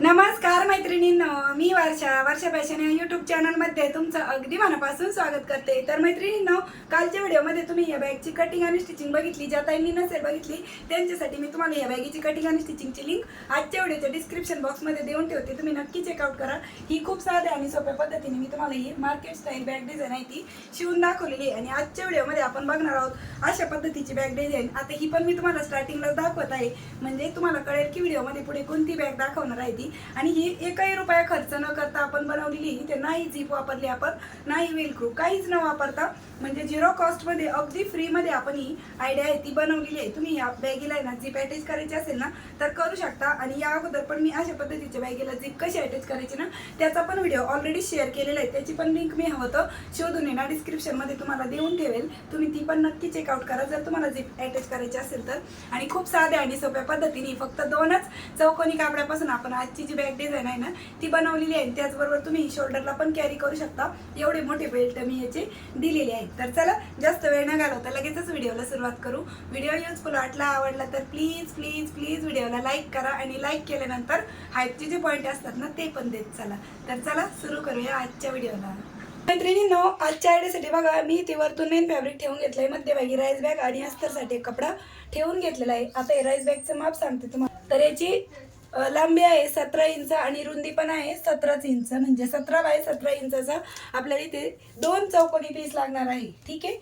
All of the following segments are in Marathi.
नमस्कार मैत्रिणींनो, मी वर्षा फॅशन या यूट्यूब चॅनलमध्ये तुमचं अगदी मनापासून स्वागत करते। तर मैत्रिणींनो, कालच्या व्हिडिओमध्ये तुम्ही या बॅगची कटिंग आणि स्टिचिंग बघितली। ज्या ताईंनी नसेल बघितली त्यांच्यासाठी मी तुम्हाला या बॅगीची कटिंग आणि स्टिचिंगची लिंक आजच्या व्हिडिओच्या डिस्क्रिप्शन बॉक्समध्ये देऊन ठेवते, तुम्ही नक्की चेकआउट करा। ही खूप साध्या आणि सोप्या पद्धतीने मी तुम्हाला ही मार्केट स्टाईल बॅग डिझाईन आहे ती शिवून दाखवलेली आहे। आणि आजच्या व्हिडिओमध्ये आपण बघणार आहोत अशा पद्धतीची बॅग डिझाईन। आता ही पण मी तुम्हाला स्टार्टिंगला दाखवत आहे, म्हणजे तुम्हाला कळेल की व्हिडिओमध्ये पुढे कोणती बॅग दाखवणार आहे ती। आणि ही एकही रुपया खर्च न करता आपण बनवलेली, इथे नाही झीप वापरली आपण, नाही वेलक्रो, काहीच न वापरता म्हणजे झिरो कॉस्ट मध्ये अगदी फ्री मध्ये आपण ही आयडिया आहे ती बनवलेली आहे। तुम्ही या बॅगीला ना झीप अटॅच करायची असेल ना तर करू शकता। आणि या अगोदर पण मी अशा पद्धतीच्या बॅगीला झीप कशी अटॅच करायची ना त्याचा पण व्हिडिओ ऑलरेडी शेअर केलेला आहे, त्याची पण लिंक मी हवं तर शोधून ना डिस्क्रिप्शन मध्ये तुम्हाला देऊन ठेवेल, तुम्ही ती पण नक्की चेकआउट करा जर तुम्हाला झीप अटॅच करायची असेल तर। आणि खूप साध्या आणि सोप्या पद्धतीने फक्त दोनच चौकोनी कापडापासून आपण आजची जी बॅग डिझाईन आहे ना ती बनवलेली आहे। त्याचबरोबर तुम्ही शोल्डरला पण कॅरी करू शकता, एवढे मोठे बेल्ट मी याचे दिलेले आहेत। तर चला जास्त वेळ न घालवता लगेचच व्हिडिओला सुरुवात करू। व्हिडिओ युजफुल वाटला, आवडला तर प्लीज प्लीज प्लीज व्हिडिओला लाईक करा आणि लाईक केल्यानंतर हाईटचे जे पॉईंट असतात ना ते पण देत चला। तर चला सुरू करूया आजच्या व्हिडिओला। मैत्रिणींनो, आजच्या आयडियासाठी बघा मी इथे वरतून मेन फॅब्रिक ठेवून घेतलंय, मध्यभागी राईस बॅग आणि अस्तरसाठी कपडा ठेवून घेतलेला आहे। आता हे राईस बॅगचं माप सांगते तुम्हाला। तर याची लांबी आहे 17 इंच आणि रुंदी पण आहे 17 इंच, म्हणजे 17 बाय 17 इंचाचा आपल्याला इथे दोन चौकोनी पीस लागणार आहे। ठीक आहे,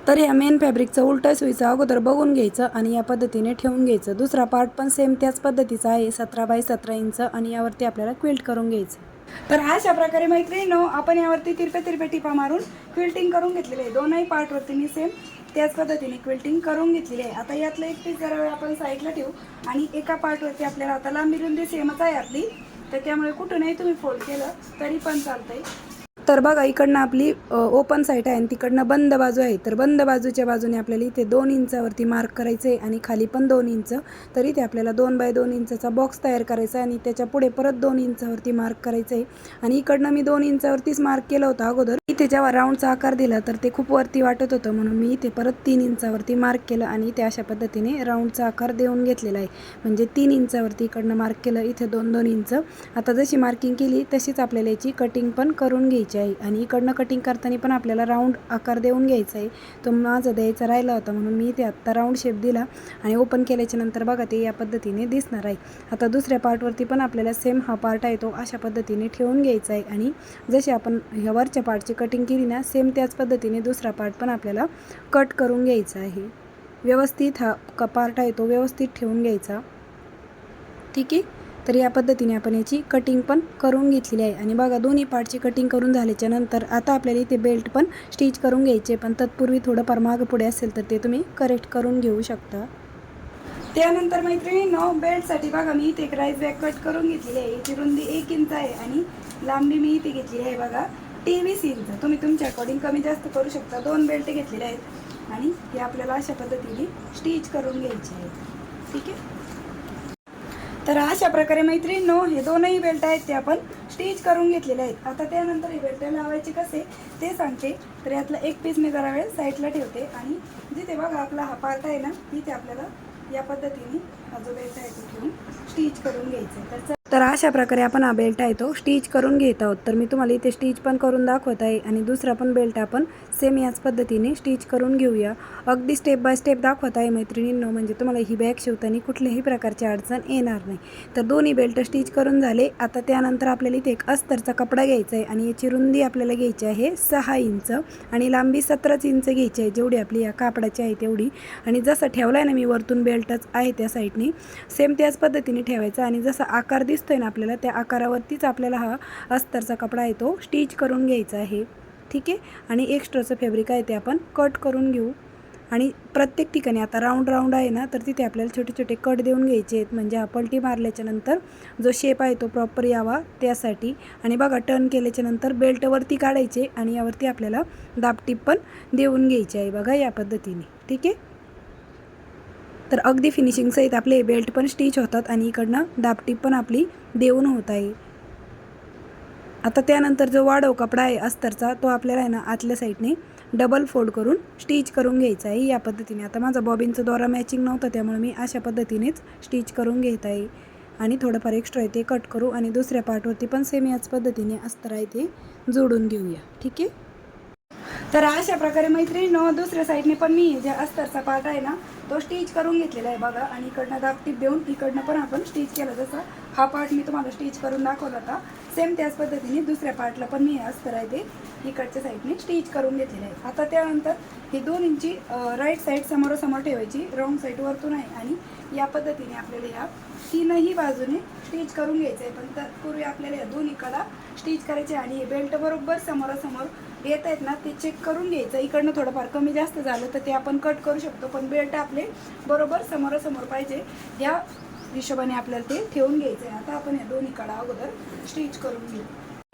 तर या मेन फॅब्रिकचं उलटं सुईचं अगोदर बघून घ्यायचं आणि या पद्धतीने ठेवून घ्यायचं। दुसरा पार्ट पण सेम त्याच पद्धतीचा आहे 17 बाय 17 इंच आणि यावरती आपल्याला क्विल्ट करून घ्यायचं। तर अशा प्रकारे मैत्रिणींनो आपण यावरती तिरपे टिपा मारून क्विल्टिंग करून घेतलेले आहे। दोनही पार्टवरती मी सेम त्याच पद्धतीने क्विल्टिंग करून घेतलेली आहे। आता यातलं एक पीस जरा वेळ आपण साईडला ठेवू आणि एका पार्टवरती आपल्याला आता लांबी रुंदी सेमच आहे आपली, तर त्यामुळे कुठूनही तुम्ही फोल्ड केलं तरी पण चालतंय। तर बघा इकडनं आपली ओपन साईड आहे आणि तिकडनं बंद बाजू आहे। तर बंद बाजूच्या बाजूने आपल्याला इथे 2 इंचावरती मार्क करायचं आहे आणि खाली पण 2 इंच, तर इथे आपल्याला 2 बाय 2 इंचाचा बॉक्स तयार करायचा आहे आणि त्याच्या पुढे परत 2 इंचावरती मार्क करायचं आहे। आणि इकडनं मी 2 इंचावरतीच मार्क केलं होतं अगोदर, इथे जेव्हा राऊंडचा आकार दिला तर ते खूप वरती वाटत होतं, म्हणून मी इथे परत 3 इंचावरती मार्क केलं आणि ते अशा पद्धतीने राऊंडचा आकार देऊन घेतलेला आहे। म्हणजे 3 इंचावरती इकडनं मार्क केलं, इथे 2-2 इंच। आता जशी मार्किंग केली तशीच आपल्याला याची कटिंग पण करून घ्यायची आहे आणि इकडनं कटिंग करताना पण आपल्याला राऊंड आकार देऊन घ्यायचा आहे। तो माझा द्यायचा राहिला होता म्हणून मी इथे आत्ता राऊंड शेप दिला आणि ओपन केल्याच्या नंतर बघा ते या पद्धतीने दिसणार आहे। आता दुसऱ्या पार्टवरती पण आपल्याला सेम हा पार्ट आहे तो अशा पद्धतीने ठेवून घ्यायचा आहे आणि जशी आपण ह्या वरच्या पार्टची कटिंग केली ना सेम त्याच पद्धतीने दुसरा पार्ट पण आपल्याला कट करून घ्यायचा आहे। व्यवस्थित हा पार्ट आहे तो व्यवस्थित ठेवून घ्यायचा। ठीक आहे, तर या पद्धतीने आपण याची कटिंग पण करून घेतलेली आहे। आणि बघा दोन्ही पार्टची कटिंग करून झाल्याच्या नंतर आता आपल्याला इथे बेल्ट पण स्टिच करून घ्यायचे, पण तत्पूर्वी थोडंफार मागं पुढे असेल तर ते तुम्ही करेक्ट करून घेऊ शकता। त्यानंतर मैत्रिणींनो बेल्टसाठी बघा मी इथे एक राईस बॅग कट करून घेतलेली आहे। याची रुंदी 1 इंच आहे आणि लांबी मी इथे घेतलेली आहे बघा 23 इंच। तुम्ही तुमच्या अकॉर्डिंग कमी जास्त करू शकता। 2 बेल्ट घेतलेले आहेत आणि हे आपल्याला अशा पद्धतीने स्टिच करून घ्यायचे आहेत। ठीक आहे, तर अशा प्रकारे मैत्रिणींनो हे दोनही बेल्ट आहेत ते आपण स्टिच करून घेतलेले आहेत। आता त्यानंतर हे बेल्ट लावायचे कसे ते सांगते। तर यातला एक पीस मी जरा वेळ साईडला ठेवते आणि जिथे बघा आपला हा पार्ट आहे ना तिथे आपल्याला या पद्धतीने हा जो बेल्ट आहे तो ठेवून स्टिच करून घ्यायचा आहे। तर अशा प्रकारे आपण हा बेल्ट आहे तो स्टिच करून घेत आहोत। तर मी तुम्हाला इथे स्टिच पण करून दाखवत आहे आणि दुसरा पण बेल्ट आपण सेम याच पद्धतीने स्टिच करून घेऊया। अगदी स्टेप बाय स्टेप दाखवत आहे मैत्रिणींनो, म्हणजे तुम्हाला ही बॅग शिवताना कुठल्याही प्रकारची अडचण येणार नाही। तर दोन्ही बेल्ट स्टिच करून झाले। आता त्यानंतर आपल्याला इथे एक अस्तरचा कपडा घ्यायचा आहे आणि याची रुंदी आपल्याला घ्यायची आहे 6 इंच आणि लांबी 17 इंच घ्यायची आहे, जेवढी आपली या कापडाची आहे तेवढी। आणि जसं ठेवला आहे ना मी वरतून बेल्टच आहे त्या साईडने सेम त्याच पद्धतीने ठेवायचा आणि जसा आकार दिसतोय ना आपल्याला त्या आकारावरतीच आपल्याला हा अस्तरचा कपडा आहे तो स्टिच करून घ्यायचा आहे। ठीक आहे, आणि एक्स्ट्राचं फॅब्रिक आहे ते आपण कट करून घेऊ आणि प्रत्येक ठिकाणी आता राऊंड आहे ना तर तिथे आपल्याला छोटे छोटे कट देऊन घ्यायचे आहेत, म्हणजे हा पलटी मारल्याच्या नंतर जो शेप आहे तो प्रॉपर यावा त्यासाठी। आणि बघा टर्न केल्याच्या नंतर बेल्ट वरती काढायचे आणि यावरती आपल्याला दाबटीप पण देऊन घ्यायची आहे बघा या पद्धतीने। ठीक आहे, तर अगदी फिनिशिंग सहित आपले बेल्ट पण स्टिच होतात आणि इकडनं दाबटीप पण आपली देऊन होत आहे। आता त्यानंतर जो वाढव कपडा आहे अस्तरचा तो आपल्याला आहे ना आतल्या साईडने डबल फोल्ड करून स्टिच करून घ्यायचा आहे या पद्धतीने। आता माझा बॉबिनचा दोरा मॅचिंग नव्हता त्यामुळे मी अशा पद्धतीनेच स्टिच करून घेत आहे। आणि थोडंफार एक्स्ट्रा आहे ते कट करू आणि दुसऱ्या पार्टवरती पण सेम याच पद्धतीने अस्तर आहे ते जोडून घेऊया. ठीक आहे. तर अशा प्रकारे मैत्रिणींनो दुसऱ्या साईडने पण मी जे अस्तरचा पार्ट आहे ना तो स्टिच करून घेतलेला आहे बघा. आणि इकडनं दाब टीप देऊन इकडनं पण आपण स्टिच केलं. जसं हा पार्ट मी तुम्हाला स्टिच करून दाखवला होता सेम त्याच पद्धतीने दुसऱ्या पार्टला पण मी अस्तर आहे ते इकडच्या साईडने स्टिच करून घेतलेलं आहे. आता त्यानंतर ही 2 इंची राईट साईड समोरासमोर ठेवायची, रॉंग साईड वरतून आहे आणि या पद्धतीने आपल्याला या तीनही बाजूने स्टिच करून घ्यायचं आहे. पण तत्पूर्वी आपल्याला या दोन्हीकडा स्टिच करायचे आणि हे बेल्ट बरोबर समोरासमोर येत आहेत ना ते चेक करून घ्यायचं. इकडनं थोडंफार कमी जास्त झालं तर ते आपण कट करू शकतो, पण बेल्ट आपले बरोबर समोरासमोर पाहिजे या हिशोबाने आपल्याला ते ठेवून घ्यायचं आहे. आता आपण या दोन्हीकडा अगोदर स्टिच करून घेऊ.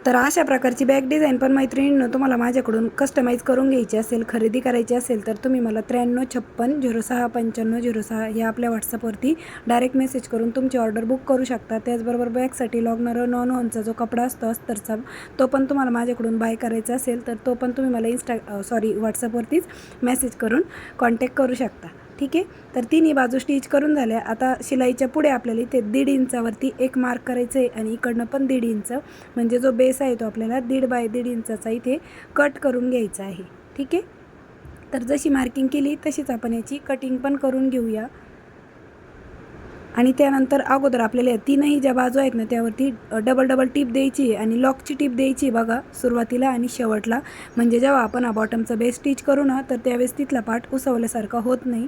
तर अशा प्रकारची बॅग डिझाईन पण मैत्रिणींनो तुम्हाला माझ्याकडून कस्टमाइज करून घ्यायची असेल, खरेदी करायची असेल तर तुम्ही मला 9356 06 95 06 या आपल्या व्हॉट्सअपवरती डायरेक्ट मेसेज करून तुमची ऑर्डर बुक करू शकता. त्याचबरोबर बॅगसाठी लागणारं नॉनचा जो कपडा असतो अस्तरचा तो पण तुम्हाला माझ्याकडून बाय करायचा असेल तर तो पण तुम्ही मला व्हॉट्सअपवरतीच मेसेज करून कॉन्टॅक्ट करू शकता. ठीक आहे. तर तिन्ही बाजू स्टिच करून झाल्या. आता शिलाईच्या पुढे आपल्याला इथे 1.5 इंचावरती एक मार्क करायचं आहे आणि इकडनं पण 1.5 इंच म्हणजे जो बेस आहे तो आपल्याला 1.5 बाय 1.5 इंचाचा इथे कट करून घ्यायचा आहे. ठीक आहे. तर जशी मार्किंग केली तशीच आपण याची कटिंग पण करून घेऊया. आणि त्यानंतर अगोदर आपल्याला या तीनही ज्या बाजू आहेत ना त्यावरती डबल टीप द्यायची आणि लॉकची टीप द्यायची बघा सुरुवातीला आणि शेवटला. म्हणजे जेव्हा आपण हा बॉटमचा बेस स्टिच करू ना तर त्यावेळेस तिथला पार्ट उसवल्यासारखा होत नाही.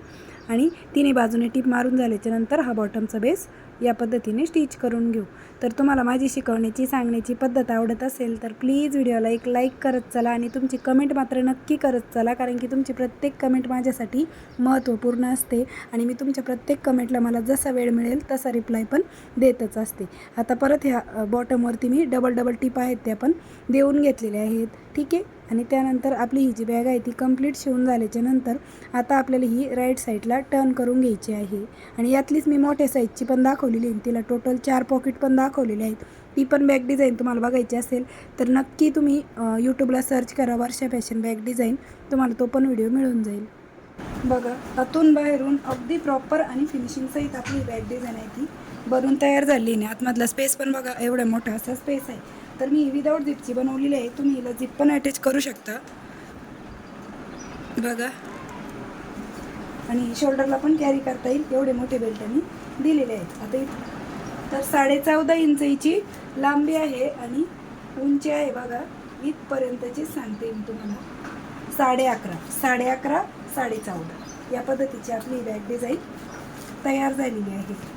आणि तिन्ही बाजूने टीप मारून झाल्याच्यानंतर हा बॉटमचा बेस या पद्धतीने स्टिच करून घेऊ. तर तुम्हाला माझी शिकवण्याची सांगण्याची पद्धत आवडत असेल तर प्लीज व्हिडिओला एक लाईक करत चला आणि तुमची कमेंट मात्र नक्की करत चला, कारण की तुमची प्रत्येक कमेंट माझ्यासाठी महत्त्वपूर्ण असते आणि मी तुमच्या प्रत्येक कमेंटला मला जसा वेळ मिळेल तसा रिप्लाय पण देतच असते. आता परत ह्या बॉटमवरती मी डबल टीप आहेत त्या पण देऊन घेतलेल्या आहेत. ठीक आहे. आणि त्यानंतर आपली ही जी बॅग आहे ती कंप्लीट शिवून झाल्याच्या नंतर आता आपल्याला ही राईट साईडला टर्न करून घ्यायची आहे. आणि यातलीच मी मोठ्या साईजची पण दाखवलेली आहे, तिला टोटल 4 पॉकेट पण दाखवलेले आहेत. ती पण बॅग डिझाईन तुम्हाला बघायची असेल तर नक्की तुम्ही यूट्यूबला सर्च करा वर्षा फॅशन बॅग डिझाईन, तुम्हाला तो पण व्हिडिओ मिळून जाईल. बघा आतून बाहेरून अगदी प्रॉपर आणि फिनिशिंग सहित आपली बॅग डिझाईन आहे ती बनवून तयार झाली आहे. आतमधला स्पेस पण बघा एवढा मोठा असा स्पेस आहे. तर मी विदाऊट झिपची बनवलेली आहे, तुम्ही हिला झिप पण अटॅच करू शकता बघा. आणि शोल्डरला पण कॅरी करता येईल एवढे मोठे बेल्ट मी दिलेले आहेत. आता तर 14.5 इंचची लांबी आहे आणि उंची आहे बघा इथपर्यंतची सांगते मी तुम्हाला 11.5 14.5 या पद्धतीची आपली बॅग डिझाईन तयार झालेली आहे.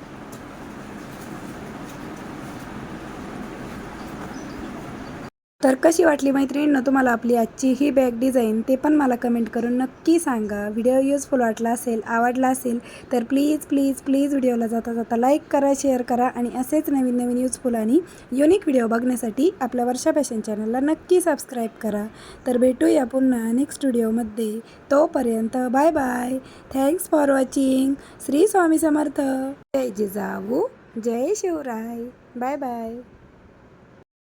तर कशी वाटली मैत्रिणींनो तुम्हाला आपली आजची ही बॅग डिझाईन ते पण मला कमेंट करून नक्की सांगा. व्हिडिओ युजफुल वाटला असेल, आवडला असेल तर प्लीज व्हिडिओला जाता लाईक करा, शेअर करा आणि असेच नवीन युजफुल आणि युनिक व्हिडिओ बघण्यासाठी आपल्या वर्षा फॅशन चॅनलला नक्की सबस्क्राईब करा. तर भेटूया पुन्हा नेक्स्ट व्हिडिओमध्ये. तोपर्यंत bye bye. Thanks for watching. Shri Swami Samarth. जय जिजाऊ, जय शिवराय. Bye bye.